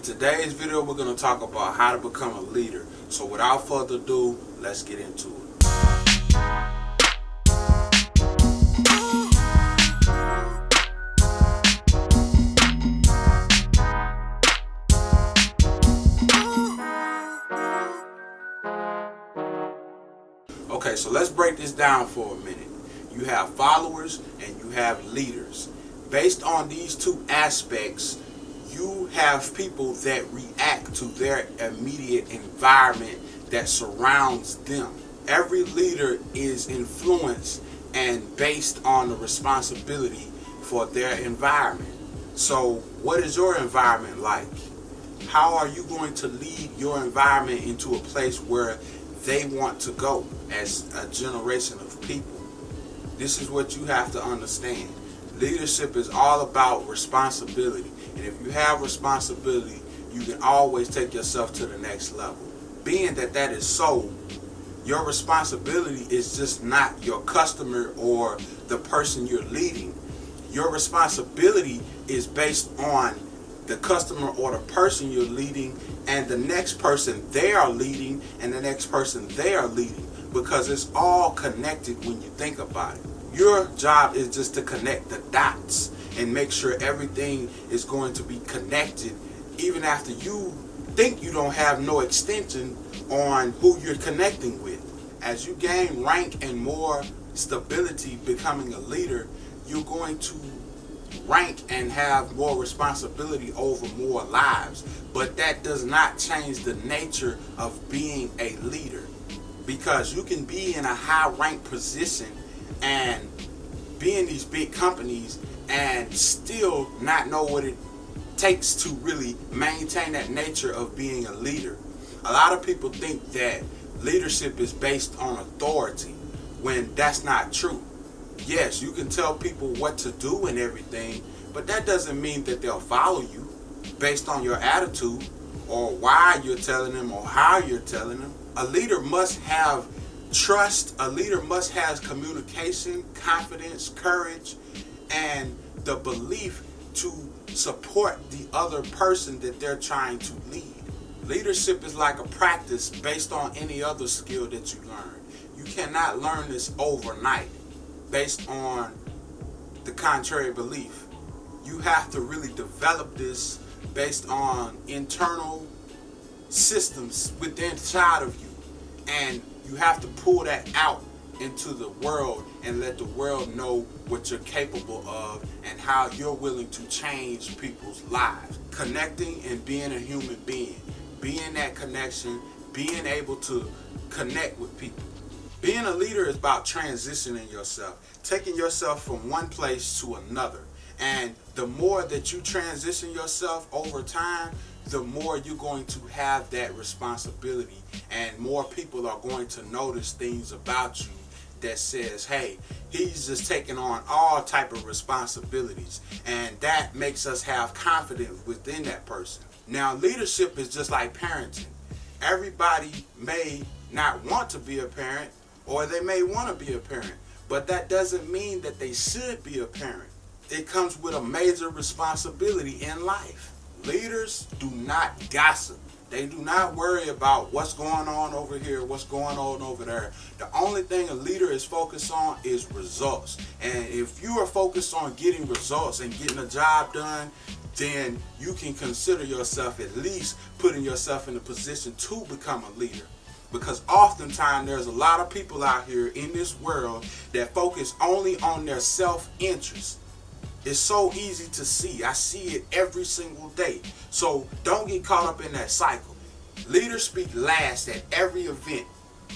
today's video, we're going to talk about how to become a leader. So without further ado, let's get into it. Okay, so let's break this down for a minute. You have followers and you have leaders. Based on these two aspects, you have people that react to their immediate environment that surrounds them. Every leader is influenced and based on the responsibility for their environment. So what is your environment like? How are you going to lead your environment into a place where they want to go as a generation of people? This is what you have to understand. Leadership is all about responsibility. And if you have responsibility, you can always take yourself to the next level. Being that that is so, your responsibility is just not your customer or the person you're leading. Your responsibility is based on the customer or the person you're leading and the next person they are leading and the next person they are leading, because it's all connected when you think about it. Your job is just to connect the dots and make sure everything is going to be connected even after you think you don't have no extension on who you're connecting with. As you gain rank and more stability becoming a leader, you're going to rank and have more responsibility over more lives. But that does not change the nature of being a leader, because you can be in a high rank position and be in these big companies and still not know what it takes to really maintain that nature of being a leader. A lot of people think that leadership is based on authority, when that's not true. Yes, you can tell people what to do and everything, but that doesn't mean that they'll follow you based on your attitude or why you're telling them or how you're telling them. A leader must have trust. A leader must have communication, confidence, courage, and the belief to support the other person that they're trying to lead. Leadership is like a practice based on any other skill that you learn. You cannot learn this overnight based on the contrary belief. You have to really develop this based on internal systems within inside of you, and you have to pull that out into the world and let the world know what you're capable of and how you're willing to change people's lives. Connecting and being a human being, being that connection, being able to connect with people. Being a leader is about transitioning yourself, taking yourself from one place to another. And the more that you transition yourself over time, the more you're going to have that responsibility, and more people are going to notice things about you that says, hey, he's just taking on all type of responsibilities, and that makes us have confidence within that person. Now, leadership is just like parenting. Everybody may not want to be a parent, or they may want to be a parent, but that doesn't mean that they should be a parent. It comes with a major responsibility in life. Leaders do not gossip. They do not worry about what's going on over here, what's going on over there. The only thing a leader is focused on is results. And if you are focused on getting results and getting a job done, then you can consider yourself at least putting yourself in a position to become a leader. Because oftentimes there's a lot of people out here in this world that focus only on their self-interest. It's so easy to see. I see it every single day. So don't get caught up in that cycle. Leaders speak last at every event.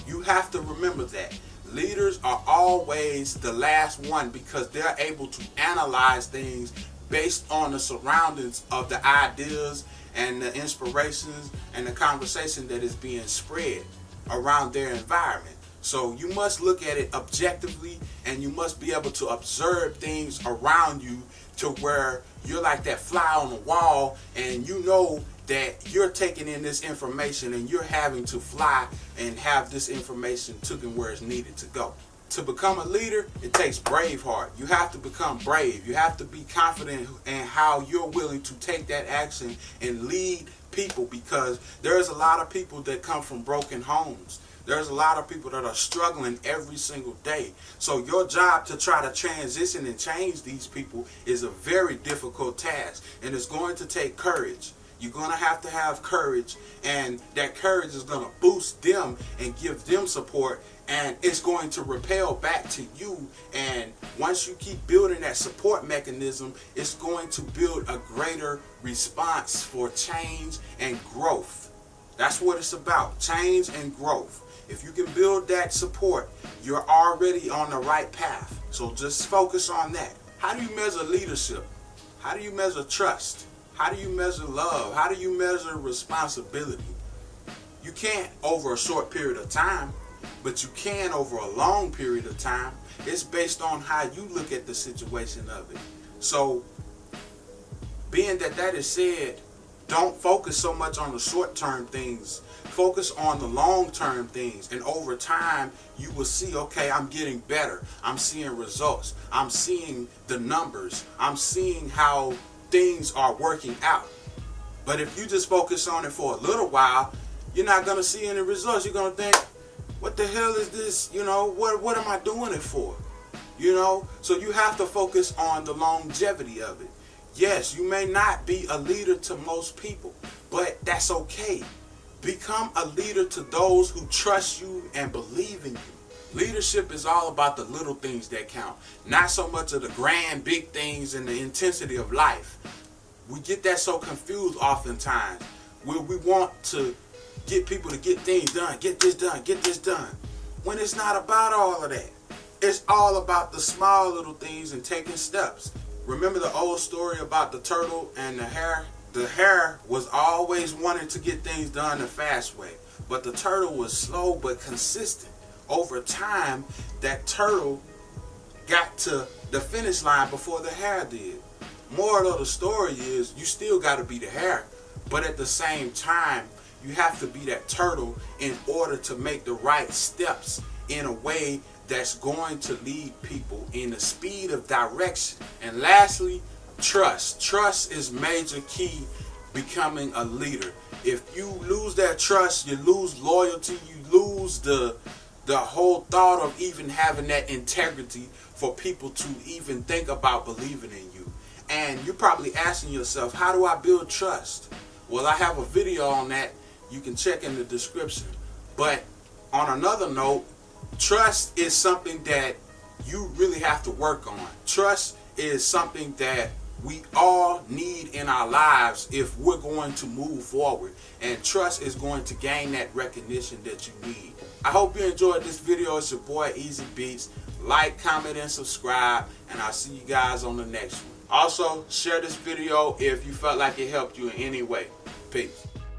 You have to remember that. Leaders are always the last one, because they're able to analyze things based on the surroundings of the ideas and the inspirations and the conversation that is being spread around their environment. So you must look at it objectively, and you must be able to observe things around you to where you're like that fly on the wall, and you know that you're taking in this information and you're having to fly and have this information taken where it's needed to go. To become a leader, it takes brave heart. You have to become brave. You have to be confident in how you're willing to take that action and lead people, because there's a lot of people that come from broken homes. There's a lot of people that are struggling every single day. So your job to try to transition and change these people is a very difficult task, and it's going to take courage. You're going to have courage, and that courage is going to boost them and give them support, and it's going to repel back to you. And once you keep building that support mechanism, it's going to build a greater response for change and growth. That's what it's about, change and growth. If you can build that support, you're already on the right path. So just focus on that. How do you measure leadership? How do you measure trust? How do you measure love? How do you measure responsibility? You can't over a short period of time, but you can over a long period of time. It's based on how you look at the situation of it. So, being that is said, don't focus so much on the short-term things. Focus on the long-term things. And over time, you will see, okay, I'm getting better. I'm seeing results. I'm seeing the numbers. I'm seeing how things are working out. But if you just focus on it for a little while, you're not going to see any results. You're going to think, what the hell is this? You know, what am I doing it for? You know, so you have to focus on the longevity of it. Yes, you may not be a leader to most people, but that's okay. Become a leader to those who trust you and believe in you. Leadership is all about the little things that count, not so much of the grand big things and the intensity of life. We get that so confused oftentimes, where we want to get people to get things done, get this done, when it's not about all of that. It's all about the small little things and taking steps. Remember the old story about the turtle and the hare? The hare was always wanting to get things done the fast way, but the turtle was slow but consistent. Over time, that turtle got to the finish line before the hare did. Moral of the story is, you still got to be the hare, but at the same time, you have to be that turtle in order to make the right steps in a way that's going to lead people in the speed of direction. And lastly, trust. Trust is major key becoming a leader. If you lose that trust, you lose loyalty, you lose the whole thought of even having that integrity for people to even think about believing in you. And you're probably asking yourself, how do I build trust? Well, I have a video on that. You can check in the description. But on another note, trust is something that you really have to work on. Trust is something that we all need in our lives if we're going to move forward. And trust is going to gain that recognition that you need. I hope you enjoyed this video. It's your boy Easy Beats. Like, comment, and subscribe. And I'll see you guys on the next one. Also, share this video if you felt like it helped you in any way. Peace.